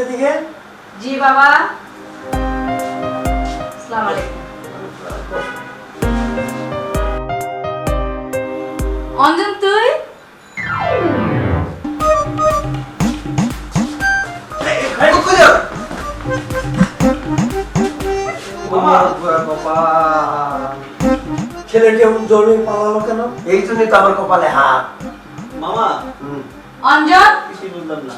এদিকে। জি বাবা। আসসালামু আলাইকুম। অঞ্জন তুই? ছেলে কেমন জোরে পালালো কেন? এই জন্যই তো আমার কপালে হাত। মামা অঞ্জন কিছুই বুঝলাম না।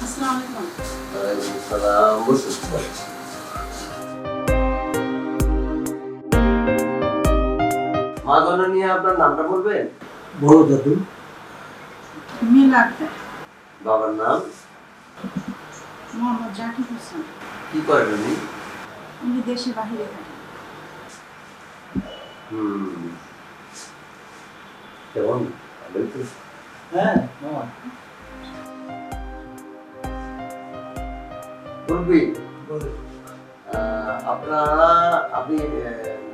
আসসালামু আলাইকুম। মা জননী আপনার নামটা বলবেন? বলো দাদু। মিলাদ বাবার নাম মোহাম্মদ জাকির হোসেন। কি করেন উনি? উনি দেশে বাহিরে থাকেন। কেমন? ভালোই তো। হ্যাঁ মামা। বলবি বলো। আপনি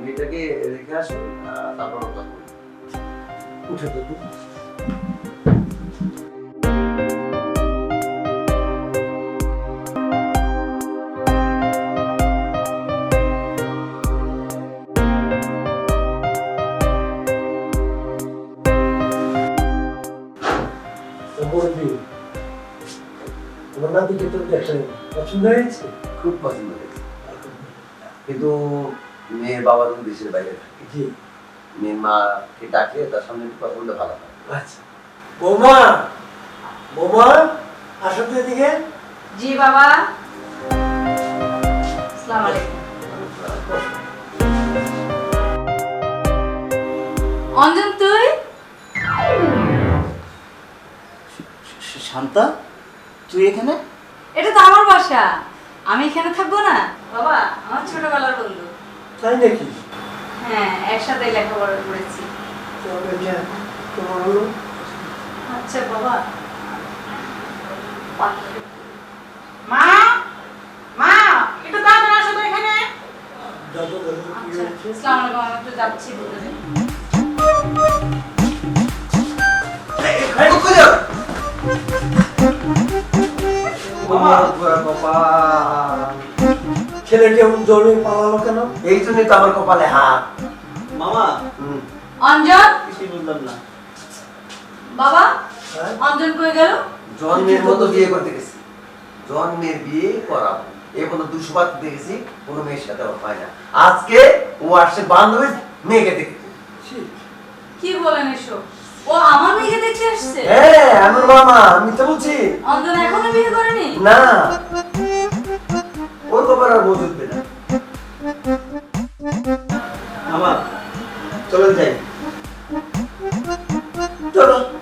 মেয়েটাকে রেখে আসুন, তারপর কথা বলবো। উঠে দাদু। বলবি তোমার নাতিকে তো দেখলেন, পছন্দ হয়েছে? খুব পছন্দ হয়েছে, কিন্তু মেয়ের বাবা তো দেশের বাইরে থাকে। জি। মেয়ের মাকে ডাকলে তার সামনে একটু কথা বললে ভালো হয়। আচ্ছা। বৌমা, বৌমা আসো তো এদিকে। জি বাবা। আসসালামু আলাইকুম। অঞ্জন তুই? শান্তা তুই এখানে? এটা তো আমার বাসা, আমি এখানে থাকবো না? বাবা আমার ছোটবেলার বন্ধু। তাই নাকি? হ্যাঁ, একসাথে লেখাপড়া করেছি। তবে এটা তোমার হলো? আচ্ছা বাবা। মা মা একটু তাড়াতাড়ি আসো তো এখানে। দাদু দাদু কি আচ্ছা, হয়েছে? আসসালামু আলাইকুম, আমি একটু যাচ্ছি ভিতরে। ছেলে কেমন জোরে পালালো কেন? এই জন্যই তো আমার কপালে হাত। মামা অঞ্জন কিছুই বুঝলাম না। বাবা, হ্যাঁ? অঞ্জন কই গেল? জন্মের মতো বিয়ে করতে গেছি, জন্মের বিয়ে করাবো। এই পর্যন্ত 200 বার দেখেছি, কোনো মেয়ের সাথে আমার হয় না। আজকে ও আসছে বান্ধবীর মেয়েকে দেখতে। কি বলেন এসব? ও আমার মেয়েকে দেখতে আসছে? হ্যাঁ, আমার মামা, আমি তো বলছি। অঞ্জন এখনো বিয়ে করেনি? না, ওর কপাল আর মজুদ